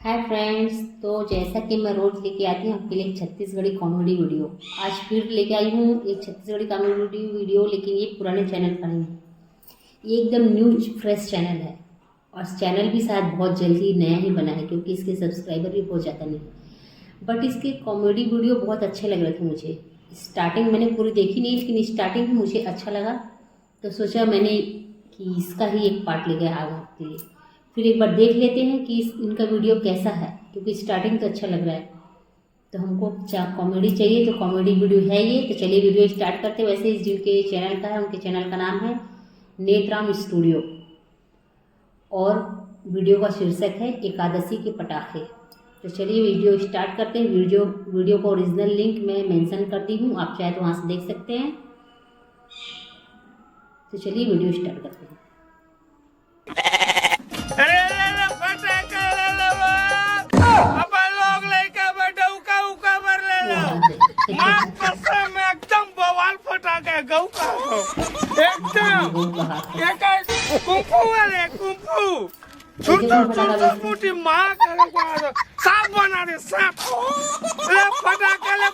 Hi friends, तो जैसा कि मैं रोज लेके आती हूँ आपके लिए एक छत्तीसगढ़ी कॉमेडी वीडियो। आज फिर लेके आई हूँ एक छत्तीसगढ़ी कॉमेडी वीडियो, लेकिन ये पुराने चैनल का नहीं है। ये एकदम न्यू फ्रेश चैनल है और चैनल भी शायद बहुत जल्दी नया ही बना है क्योंकि इसके सब्सक्राइबर भी बहुत ज़्यादा नहीं। बट इसके कॉमेडी वीडियो बहुत अच्छे लग रहे थे मुझे। स्टार्टिंग मैंने पूरी देखी नहीं, लेकिन स्टार्टिंग भी मुझे अच्छा लगा, तो सोचा मैंने कि इसका ही एक पार्ट ले गया आगे आपके लिए। फिर एक बार देख लेते हैं कि इनका वीडियो कैसा है, क्योंकि स्टार्टिंग तो अच्छा लग रहा है। तो हमको कॉमेडी चाहिए, तो कॉमेडी वीडियो है ये। तो चलिए वीडियो स्टार्ट करते हैं। वैसे इस जिनके चैनल का है, उनके चैनल का नाम है नेत्राम स्टूडियो और वीडियो का शीर्षक है एकादशी के पटाखे। तो चलिए वीडियो स्टार्ट करते हैं। वीडियो का ओरिजिनल लिंक मैं मेंशन करती हूँ, आप चाहे तो वहाँ से देख सकते हैं। तो चलिए वीडियो स्टार्ट करते हैं। एकदम बवाल फटाके गऊ का एकदम कुंफू वाले कुंफू छोटी मोटी माँ करे सांप बना दे सांप ले फटाके ले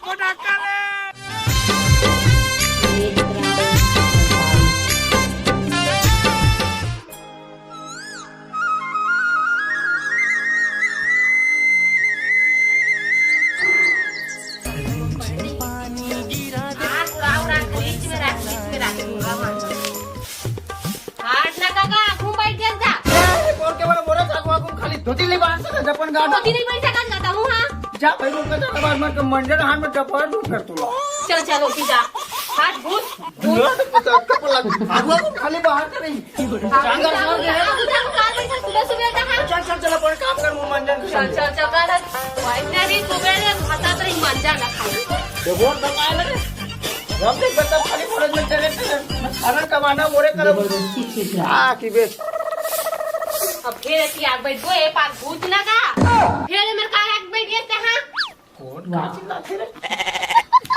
धोती नहीं बाहर से जपन गाड़ धोती नहीं बन सकत गाता हूँ। हाँ जा भाई रुक जा बार मार मंडर हाथ में टपर दूं कर तू चल चल उठी जा हाथ घुस आगवा को खाली बाहर से नहीं चांगा मार दे सुबह सुबह चल चल चल अपन काम कर मुंह मंजन चल चल चल कर वाइटनरी सुबह खाता तो ही मान जाना खाली देखो दबाए लगे रब देख बता खाली फौरन में चले अगर कमाना मोरे कर हां की बेच अब फिर ऐसी आग बैठ गो ए पाक भूत ना का फिर मेरे का आग बैठ गए ते हां कौन का चिल्लाते रे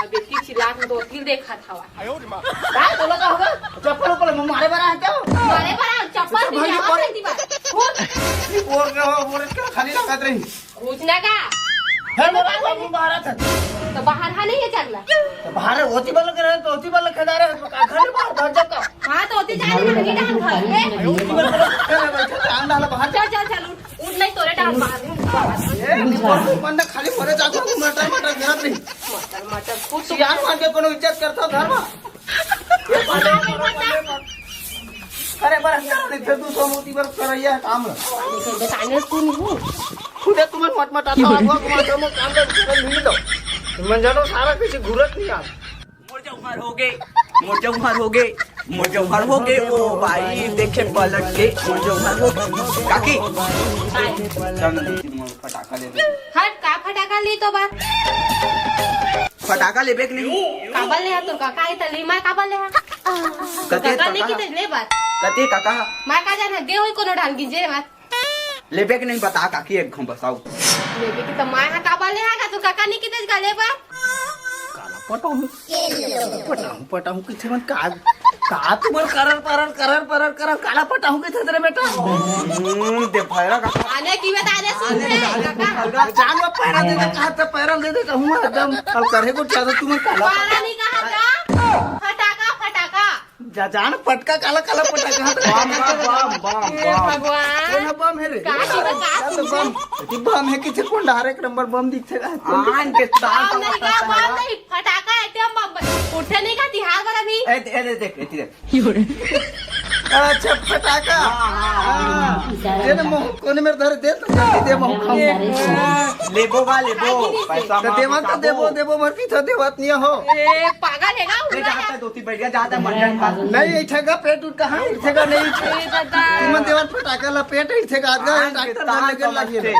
अब इतनी चिल्लात में तो फिर देखा था आयो रे मां का तो लगा होगा चप्पल ऊपर मारे बरा है क्या मारे बड़ा चप्पल भी आवाज नहीं दी बात खूब और के हो मोरे खाली लागत रही भूत ना का है मेरा बाबू बाहर था तो बाहर हा नहीं है चलना तो बाहर होती बल करे तो होती बल खदारे घर बाहर भर जब का हां तो होती जाने में नहीं डाल घर होती बल करे टांग डाल बाहर चल चल चल उठ नहीं तोरे डाल बाहर ए मन खाली मरे जातो मटर मटर घेरत नहीं मटर मटर कुछ यार मान के कोनो इज्जत करता घर में अरे बस इधर तू सोमोती पर करैया काम बताने तू नहीं खुद तुम मत मत आता आगवा को काम कर नहीं दो मन जानो सारा किसी घुरत नहीं आ मुझे उमर हो गए ओ भाई देखे पलट के मुझे उमर हो गए काकी फटाका ले हट का फटाका ली तो बात फटाका लेबे के नहीं काबल ले तो काका है तली मां काबल ले कते काका नहीं की ले बात कते काका मां का जाना गे होई कोनो ढंग की जे बात लेबे के नहीं बता काकी एक घम बताओ लेबे की तो मां हा काबल ले का तो काका नहीं की तेज का ले बात पटाहू किथे मन का तुमर करर काला पटाहू किथे रे बेटा दे भैरा का आने की बता दे सुन रे काका जान में पैरा दे कहा तो पैरा दे दे कहूं एकदम अब करे को ज्यादा तुम काला पाला नहीं कहा था फटाका फटाका जा जान पटका काला काला पटाका बम भगवान कौन बम है रे का की बम ती बम है किथे कोन डार एक नंबर बम दिखथे आन के ताल नहीं का बम नहीं फटाका है ते बम उठे नहीं का तिहार पर अभी ए देख अच्छा फटाका दे ना मोह कोने मेरे धर दे तो जल्दी दे मोह खाऊं लेबो पैसा तो देवन तो देबो मर की था देवत नहीं हो ए पागल है ले ना जाता दोती बैठ गया जाता मंडन का नहीं इठेगा पेट उठ कहां इठेगा नहीं ए दादा तुम देवन फटाका ला पेट इठेगा आदगा डॉक्टर ना लगे लगे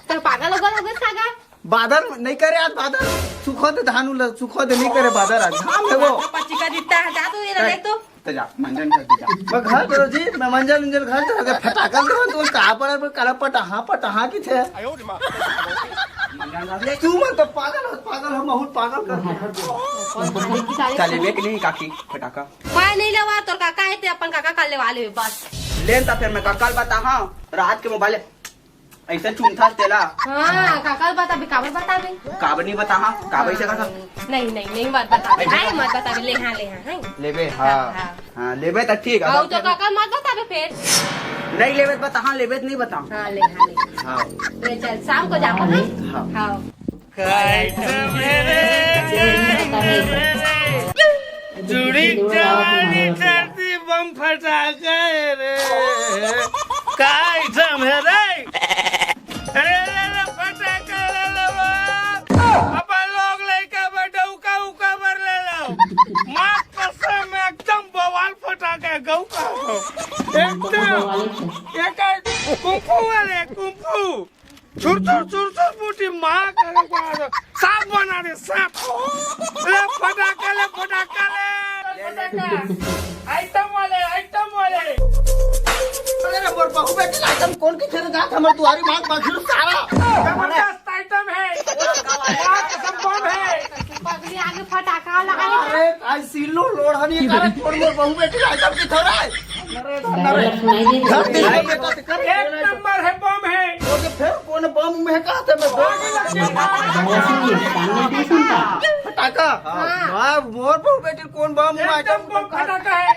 तो पागल हो गए सागा बादल नहीं करे आज बादल सुखद धानु ल सुखद नहीं करे बादल आज हाँ वो पच्ची का जीतता है जा तो ये देख तो जा मंजन कर जा मैं घर करो जी मैं मंजन घर से अगर फटाका दे तो कहां पर काला पटा की थे तू मन तो पागल हम बहुत पागल कर चले बेक नहीं काकी फटाका मैं नहीं लेवा तो काका है ते अपन काका कर ले वाले बस लेन ता फिर मैं कल बता हाँ रात के मोबाइल ऐसा चुमथा तेला हाँ काका बता भी काबर बता बे काबर नहीं बता हाँ काबर से कहा नहीं मत बता बे हाय मत बता बे ले हाँ लेबे हाँ हाँ लेबे तो ठीक और तो काका मत बता बे फिर नहीं लेबे बता हाँ लेबे नहीं बता हाँ ले हाँ ले चल शाम को जाओ हाँ हाँ जुड़ी जवानी धरती बम फटाका रे काय जमे रे फटाका ले लो अपन लोग लेके बैठे उका उका भर ले लो माँ कसम एकदम बवाल फटाका गौ का एकदम एक कुंफू वाले कुंफू छुर बूटी माँ करे सांप बना दे सांप ले फटाका ले आइटम वाले अरे मोर बहू बेटी आइटम कौन की खेल जात हमर दुआरी मांग बाखिर सारा जबरदस्त आइटम है सब बम है पगली आगे फटाका लगा अरे आज सिल्लू लोढ़नी करे छोड़ मोर बहू बेटी आइटम की थोड़ा घर दे बेटा से कर एक नंबर है बम है और फिर कौन बम में का थे मैं फटाका हां मोर बहू बेटी कौन बम में आइटम बम फटाका है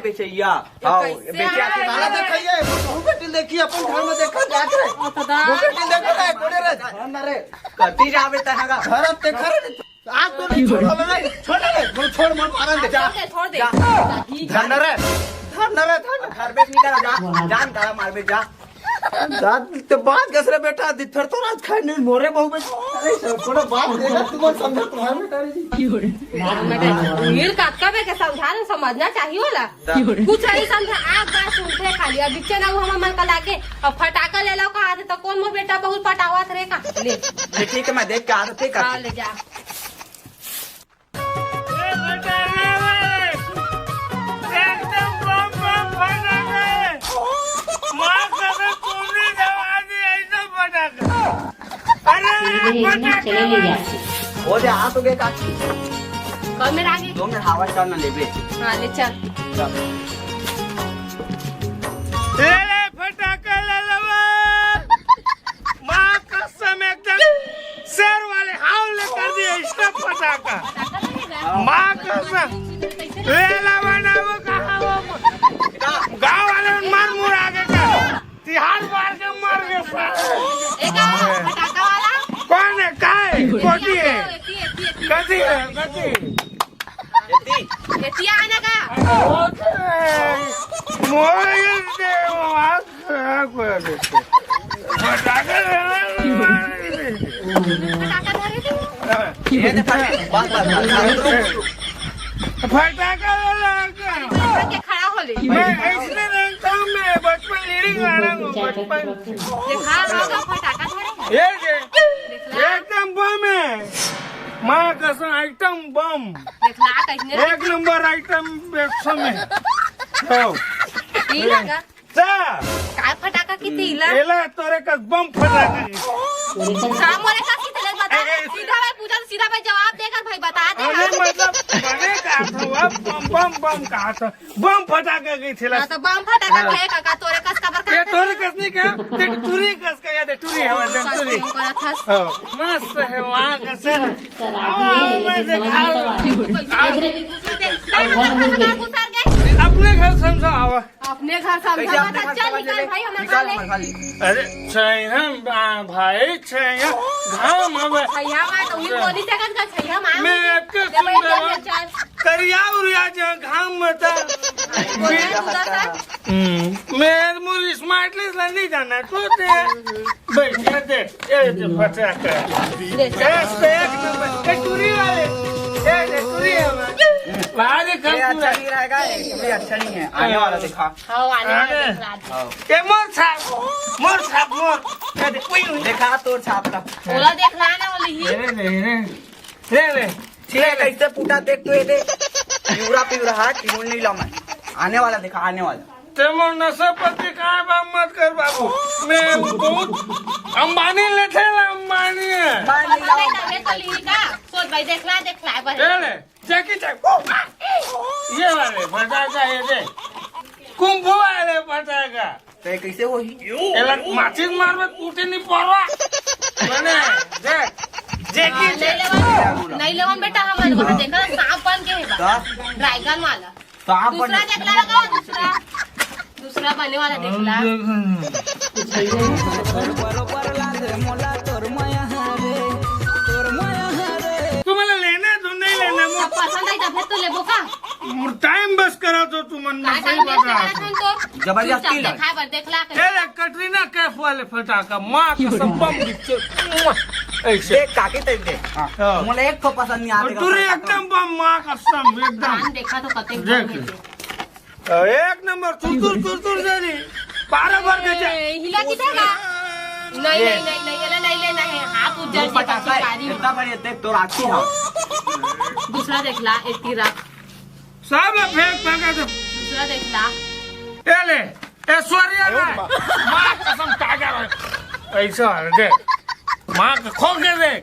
बेचैया हाँ बेचा के माला देखिए बहू बेटी देखिए अपन घर में देखा जात रे बहू बेटी देखा है कोने रे कती जावे तहगा घर देखा रे आज तो नहीं छोड़ मत मारन दे जा छोड़ दे धन रे घर बेच निकल जा जान काला मार बे जा दाद तो बात कसरे बेटा दिथर तो रात खाए नहीं मोरे बहु बेटा अरे थोड़ा बात देगा तुम समझ तुम्हारे बेटा रे हीर काका बे के समझाना समझना चाहिए होला कुछ नहीं समझा आप बात सुनते खाली अब बिचे ना वो हम मन का लागे अब फटाका ले लो कहा तो कौन मो बेटा बहुत पटावत रे का ले ठीक है मैं देख के आते का हाँ, ले जा एकदम बम फटाका है माँ कसम तुमने दवा दी ऐसा फटाका चले ले जाते हो जा आ तो गए काकी कल में आगे 2 मिनट हवा चलना लेबे हाँ ले चल ले फटाका ले लो माँ कसम एकदम शेर वाले हावले कर दिए इसका फटाका माँ कसम ले लो ना वो कहा वो गाँव वाले मार मुर आगे का तिहाड़ मार के मार के एक फटाका वाला कौन है काय कोटी है कथी है कथी ये आने का मोबाइल दे फटाका फटाका धरे थे ये दे फटाका लगा के खड़ा हो ले मैं ऐसे रहता हूँ मैं बचपन लीडिंग वाला हूँ बचपन देखा होगा फटाका धरे ये जे एकदम बम है माँ कसम आइटम बम देखला कैसे एक नंबर आइटम 100 में हो ई लगा चा काय फटाका किती इला एला तोरे का बम फटाका शाम वाले का किती ले बता सीधा भाई पूछा सीधा भाई जवाब देकर भाई बता दे अरे मतलब बने का था बम बम का था बम फटाका की थी हाँ तो बम फटाका थे काका तोरे कस कबर ये तोरे कस नहीं क्या ते टूरी कस का याद है टूरी है मतलब टूरी मस्त है वहाँ का सर अपने घर समझो आवा अपने घर समझा बता चल निकल भाई हम खा ले अरे छैया भाई छैया घाम अब छैया मा तो ये कोनी सेकंड का छैया मा मैं आपके सुंदर करिया उरिया जो घाम मता मैं मुझे स्मार्टली नहीं जाना तो बैठे दे ये फटाका एक नंबर टूरी वाले टूरी है बाहर ये अच्छा नहीं रहेगा ये अच्छा नहीं है आने वाला दिखा हां आने वाला ये मोर छाप देखा तोर छाप का बोला देखना ना वाली ही ले ठीक है कैसे पुटा देख तो ये दे पिवरा है टिमुल नहीं ला मैं आने वाला दिखा आने वाला तेमो नशेपति कहाँ बात मत कर बाबू मैं बहुत अंबानी लेते अंबानी है तो ली का सोच भाई देखला ले जैकी ये वाले फटाका ये दे कुंभ वाले फटाका ते कैसे होही एला माचिस मारबे टूटे नहीं परवा मैंने देख जेकी नहीं लेवन बेटा हमारे वहाँ देखा सांप बन के है का ड्रैगन वाला सांप बन दूसरा देखला लगा दूसरा बने वाला देखला तुम्हाला लेना तो नहीं लेना अब पसंद आई तब तो लेबो का टाइम बस करा तो तुम का सही टाइम वेस्ट बता करा तो जबरदस्ती चुपचाप देखा बर देखला के ए कटरीना कैफ वाले फटाका माँ कसम बम ऐसे देख काकी ते दे हाँ। मुझे एक तो पसंद नहीं आते तुरे एकदम बम माँ कसम एकदम कान देखा तो कते देख एक नंबर तुर जानी 12 बार के जा हिला की देगा नहीं नहीं नहीं नहीं एला नहीं लेना है हाथ उज्जर से पटाखा कारी इतना बड़ी देख तो राखी है दूसरा देखला एक तीरा सब फेंक फेंका दो दूसरा देखला ए ले ऐश्वर्या राय माँ कसम टाइगर ऐसा है देख माँ का खो के देख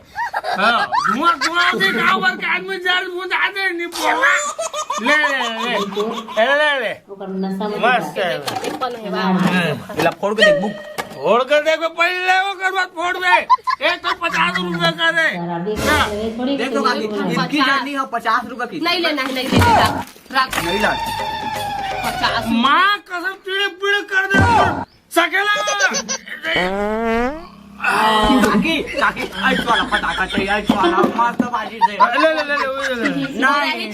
धुआं से गाँव भर के आदमी जल बुझा दे नहीं बोला ले ओकर नशा में मस्त है कते पन है बा इला फोड़ के देख बुक फोड़ कर देखो पहले वो कर बाद फोड़ दे एक तो 50 रुपए का दे थोड़ी देख तो काकी इनकी जर्नी है 50 रुपए की नहीं लेना है नहीं लेना रख नहीं ला 50 माँ कसम पीड़े पीड़े कर दे सकेला काकी काकी ऐस वाला पटाखा चाहिए ऐस वाला मस्त बाजी से ले नहीं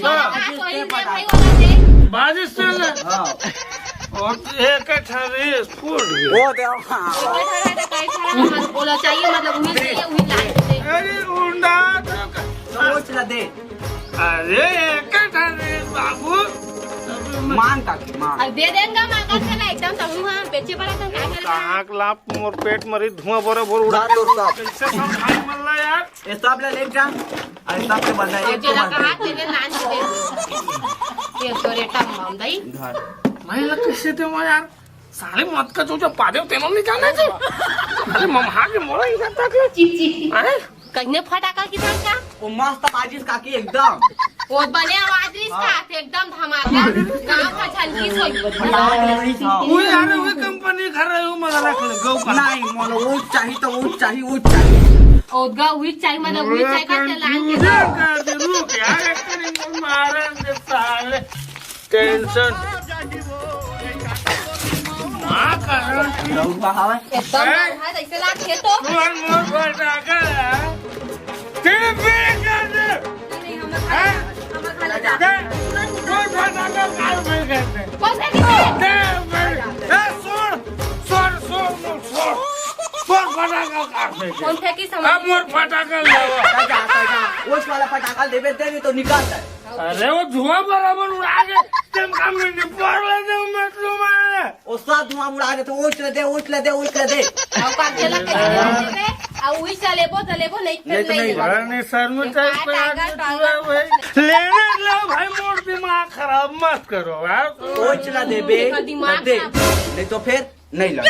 बाजी से ले हाँ और एक ठहरी फूट गई वो दे बोला चाहिए मतलब वही चाहिए वही लाइट अरे उंडा सोच ला दे अरे एक ठहरी बाबू मान काकी मान अब दे देंगे मांगा से ना एकदम समूह बेचे पड़ा था क्या करेगा कहाँ के लाप मोर पेट मरी धुआं बराबर उड़ा तो सब कैसे संभाल मल्ला यार ये सब ले ले जा अरे सब से बंदा एक जेला तो कहा तेरे नान दे ये तो रेटा मामदाई घर मैं लग कैसे थे वो यार साले मत का जो पादे तेनो नहीं जाना चाहिए अरे मम्मा के मोरा ही करता के चिप चिप अरे कहीं फटाका की था क्या वो मस्त बाजी काकी एकदम वो बने आवाज इसका एकदम धमाका गांव का झलकी सोई वो यार वो कंपनी घर रही हूँ मजा रख ले गौ का नहीं मोनो वो चाहिए तो वो चाहिए वो चाहिए ओदगा हुई चाहिए मतलब हुई चाहिए का चलान के कर दे रुक यार एक दिन मारे दे साले टेंशन माँ का रहू का हवा एकदम है ऐसे लाग थे तो मोर मोर फटाका तेरे पेड़ कर दे मोर फटाका काल में करते कौन सा किसी कौन थे की समझ मोर फटाका लेवा वो वाला पटाखा देवे दे तो निकालता है अरे वो धुआं बराबर उड़ा के तुम काम में नहीं पड़ लेते हो मैं तुम्हारे वो सब धुआं उड़ा दे तो उछ ले दे उछ ले दे उछ ले दे और का चला के और वही चलेबो नहीं नहीं तो नहीं सर में लेने लो भाई मोर दिमाग खराब मत करो यार उछ ले दे बे दे नहीं तो फिर नहीं ला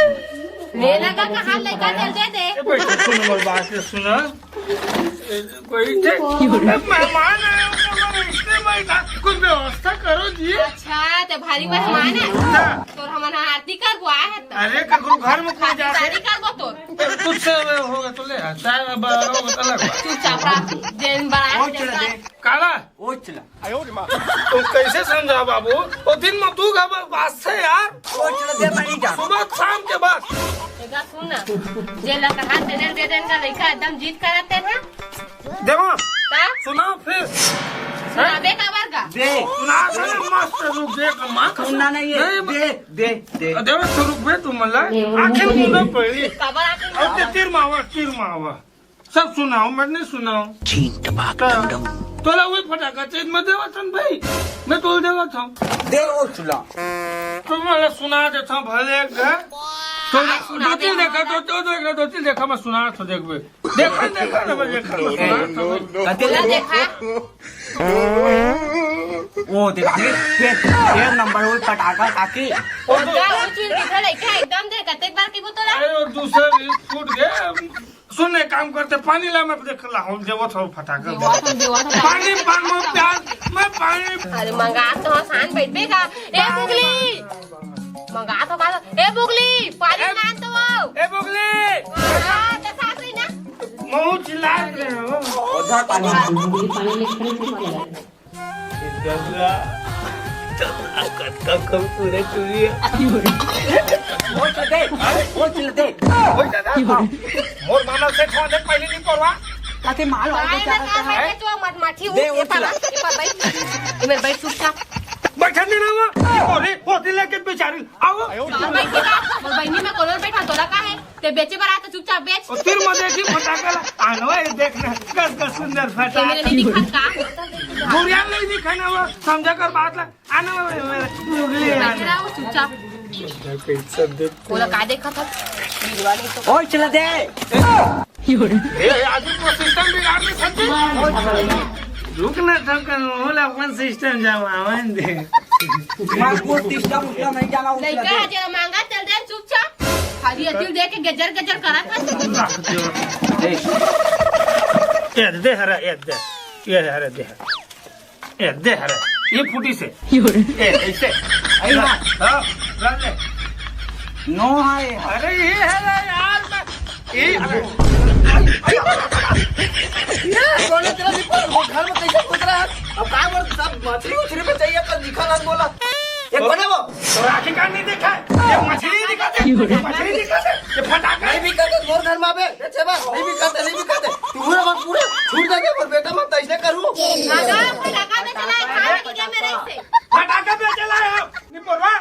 लेना का कहां लेकर चल दे बैठो सुनो मोर बात से सुनो कोई मेहमान आए इसने बैठा कुछ व्यवस्था करो जी अच्छा तो भारी मेहमान है तो हमारा आरती कर बुआ है अरे ककरो घर में कोई जाते शादी करबो तो कुछ से होगा तो ले चाय में होगा तो अलग बात चुपचाप रह जेन बड़ा उछ ले दे काला उछ ले तुम कैसे समझा बाबू वो दिन में तू घर बात से यार उछ ले दे बनी जा सुबह शाम के बाद एगा सुन ना जे लगा हाथ दे देन का लड़का एकदम जीत कराते हैं देखो का सुनाओ फिर सुनाबे का बार का दे सुना मस्त रुक देख माँ सुनना नहीं है दे दे दे देवा स्वरूप में तुम मला आखिर मुझे पड़ी खबर आके अब तीर मावा सब सुनाओ मैं नहीं सुनाओ तोला वही फटाका चेत में देवा था भाई मैं तोल देवा था दे उछ ला तुम मला सुना देता भले एक घर तो दो तीन देखा मैं सुना था देखा ना मैं देखा देखा वो देखिए फिर नंबर वो पटाखा काकी और का उचुल किधर लड़का एकदम दे कते बार की बोतल अरे और दूसरे फूट गए सुनने काम करते पानी ला मैं देख ला हूँ देवो था फटाका पानी पानी प्यार मैं पानी अरे मंगा तो आसान बैठबे का ए मुगली मंगा तो का ए बुगली पानी ना तो ए बुगली हां तो साथ रही ना मऊ चिल्ला रहे हो उधर पानी बुगली पानी में खड़े थे मारे लगे गंगा कत्ता कम पूरे चुरी वो चल दे ओए दादा मोर मानव से ठोंदे पहले नहीं करवा ताते माल काय ना का है तो मत माठी दे, ये वो पर भाई मेरे भाई चुपचाप बैठन नहीं ना ओरे होती लेके बेचारी आओ भाई की बात मोर बहनी में कोलर बैठा तोला का है ते बेचे पर आता चुपचाप बेच और फिर मजे की फटाका आनवा ये देखना कस सुंदर ये फटाका मेरे नहीं दिखत का बुढ़िया नहीं दिखाना वो समझा कर बात ला आना मेरे बुगली बैठ रहा हूं चुपचाप कोला का देखा था वीडियो नहीं तो ओए चल दे ये आज को सिस्टम बिगाड़ के समझे रुकना थका होला अपन सिस्टम जमावन दे मार को सिस्टम उसका नहीं जाना नहीं उसका का जे मांगा चल दे चुपचाप खाली अतिल दे के गजर गजर करा था ये दे हरा ये दे ये हरा दे ये दे हरा ये फुटी से ये ऐसे आई ना हां रख ले नो है अरे ये है यार मैं ये बोले तेरा भी पर वो घर में कैसे घुस रहा है अब काय बोल सब मछली उछली पे चाहिए पर दिखा ना बोला ये कौन है वो तो आखिर का नहीं देखा ये मछली दिखाते ये मछली दिखाते ये फटाका नहीं भी कहते मोर घर में आवे अच्छे बात नहीं भी कहते तू पूरा वक्त पूरा छूट जाके पर बेटा मैं कैसे करूं आगा फटाका में चला खाने की क्या मेरे से फटाका पे चला है नहीं परवा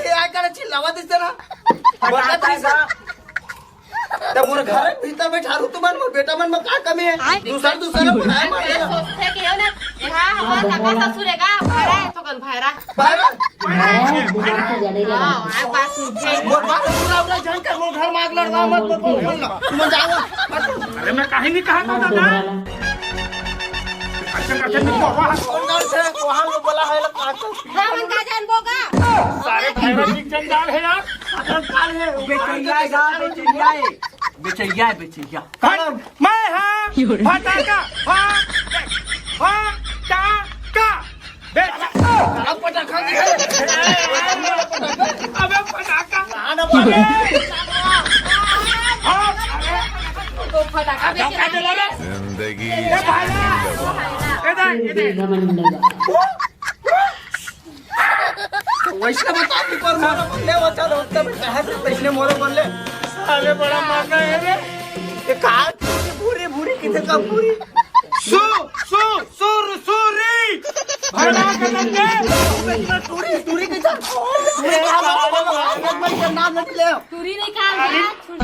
ये आ कर चिल्लावा दिसते ना बता पैसा तब मोर घर के भीतर बैठा रू तुमन मोर बेटा मन में का कमी है दूसरा बनाए ये सोचते कि हो ना हां हमारा काका ससुरेगा भाड़ा है तो कल भाड़ा दिमाग को ज्यादा ही लगा हां आ बात सुन मोर बात पूरा जान कर मोर घर मांग लड़वा मत बोल तुम जाओ अरे मैं कहीं नहीं कहा था दादा अच्छा नहीं परवा कौन गांव से वहां में बोला है का रावण का जान बोगा सारे भैरव जंजाल है यार काल है बेचैया मैं हाँ फटाका फटाका अब पटाखा अबे फटाका तो फटाका बेच रहा है जिंदगी देखा मन लगा वैसे बता कि पर मोर बोले वो चलो तब कहां से पैसे मोर बोले साले बड़ा मारना है रे ये का पूरी पूरी किथे का पूरी सूरी भड़ा के लगे टूरी के जा नाम नहीं ले चूरी नहीं खा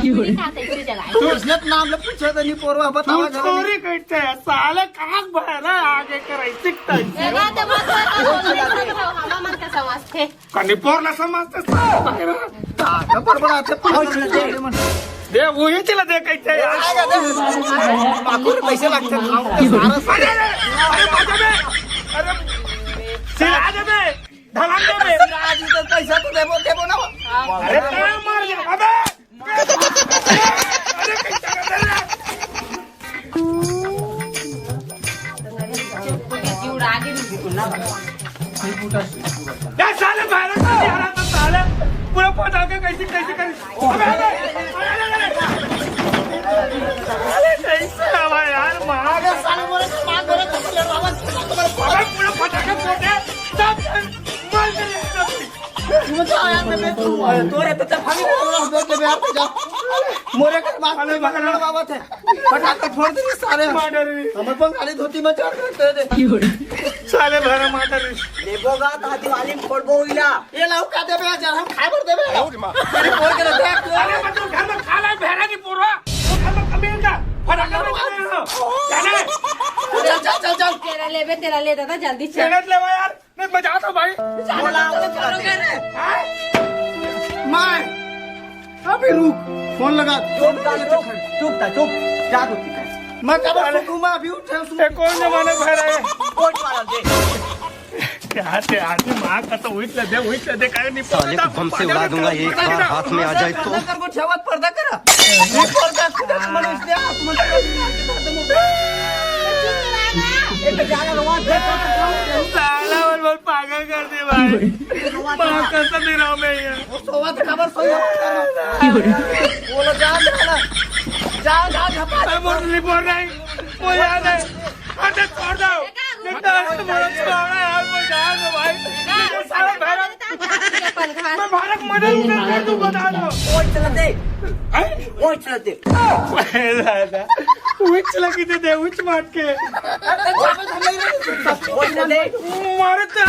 चूरी खाते इसे जलाए तू उसने नाम ले पूछे तो नहीं पोरवा बतावा सूरी कहते हैं साले कहाँ भरा आगे कर सिकता एगा तो मत हम मन के समझते कनी पोरला समझते का पर बड़ा थे दे वही चला दे कहते यार पाकुर पैसे लगते अरे मजा में अरे सिला दे बे ढलान दे बे आज तो पैसा तो देबो ना अरे क्या मार गया अबे अरे कैसा कर रहा जुड़ा के क्या साले भारत का बिहार का साले पूरा पटाखे कैसे कर अरे कैसे हवा यार मार साले मोरे मां गोरे तो लड़ावा अबे पूरा पटाखे फोड़े सब मार दे मुझे आया मैं तोरे तो फानी हो के बिहार पे जा मोरे के मां वाले बगल बाबा थे पटाखे फोड़ दे सारे हमर पर खाली धोती में चढ़ करते दे साले भरा मार देबोगा तो दिवाली में फोड़बो होइला ये लाऊ का देबे जा हम खाए बर देबे तेरे फोड़ के देख अरे मतलब घर में खा ले भेड़ा की पूरा घर में कमीन का फटाका में जाने चल तेरा ले दादा जल्दी चल चलत ले यार नहीं बजा तो भाई मैं अभी रुक फोन लगा चुप जा दो मैं कब घूमा अभी उठे ये कौन जमाने भरा है कोट वाला दे आते माँ का तो वही दे कहीं नहीं साले को बम से उड़ा दूंगा एक बार हाथ में आ जाए तो कर को छवत पर्दा करा ये पर्दा खुद मनुष्य हाथ में साला और पागल कर दे भाई माँ कसम दे रहा हूँ मैं ये वो सोवा तो खबर सोई बोलो जा झपा मैं मुरली बोल रहा हूँ मुझे याद है अरे छोड़ दो नहीं तो तुम्हारा छोड़ा यार मैं जान दो भाई ये सारा भारत मैं भारत मॉडल उधर तू बता दो ओए चलते दादा उच लगी दे उच मार के ओए चलते मारता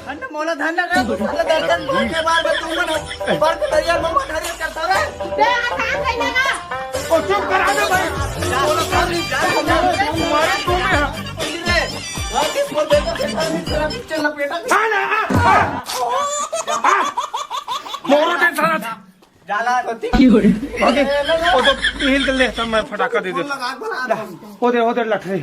धन्य मोला धन्य का मोला दर्शन के बार में तू मन पर के तैयार मम्मा धैर्य करता रे ओ चुप करा दो भाई तुम्हारे तुम में किस बोल देखो चल लपेटा मोरो टेंशन जाला ओके वो तो हिल कर ले तब मैं फटाका दे देता उधर लठ रे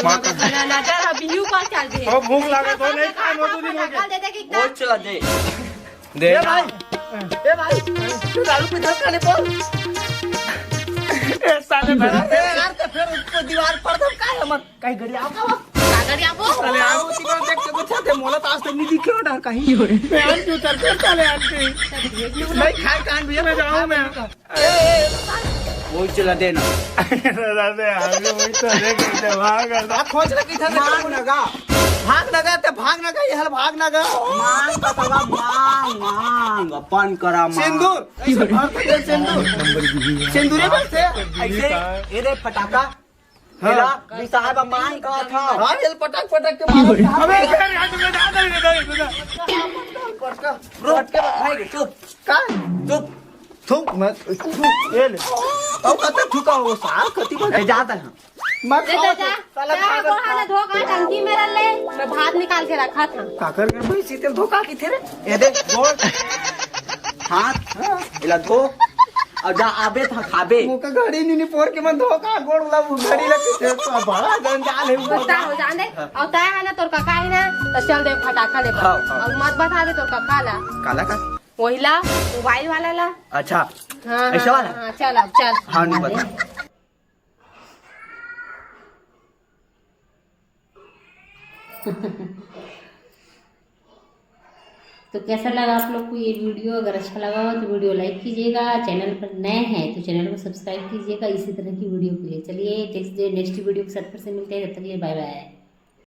माँ का नजर अभी यू का चल दे ओ भूख लागे तो नहीं खाए वो दो दिन हो गए दे दे कि ओए चला दे दे ए भाई तू दारू पी धक्का ले बोल ए साले भरा ए यार तो फिर उसको दीवार पर दम काय हमर कहीं घड़ी आओ कागज आपो साले आओ आओ तीन देख के कुछ थे मोला तो आज तक नहीं दिखे डर कहीं मैं क्यों करते साले आंटी नहीं खाए कान भैया मैं जाऊं मैं ओए चला दे ना दादा आगे वही तो देख भाग खोज लगी था भाग लगा ये हल भाग लगा मांग का सगा मांग अपन करा मांग सिंदूर ऐसे भारत के सिंदूर सिंदूरे बस ऐसे ये रे फटाका हेला भी साहब मांग का था हां चल पटक के मारो अबे फिर हट में दादा इधर रोट के भाई चुप का चुप थूक मत ये ले औ कते थूका हो साल कति को जाता है मत जा जा जा को हाने धोखा टंकी में रख ले मैं भात निकाल के रखा था काकर के भाई सीते धोखा की थे रे ये देख गोल हाथ इला धो और जा आबे था खाबे मुका घड़ी नी पोर के मन धोखा गोड़ ला घड़ी लगे थे तो बड़ा जंजाल है गुस्सा हो जाने और तय है ना तोर काका है ना तो चल दे फटाका ले हाँ। और मत बता दे तोर काका ला काला का वही ला मोबाइल वाला ला अच्छा हाँ ऐसा वाला? हाँ चल अब चल हाँ नहीं बता तो कैसा लगा आप लोग को ये वीडियो? अगर अच्छा लगा हो तो वीडियो लाइक कीजिएगा, चैनल पर नए हैं तो चैनल को सब्सक्राइब कीजिएगा इसी तरह की वीडियो के लिए। चलिए नेक्स्ट वीडियो के साथ फिर से मिलते हैं, तब तक के लिए बाय बाय।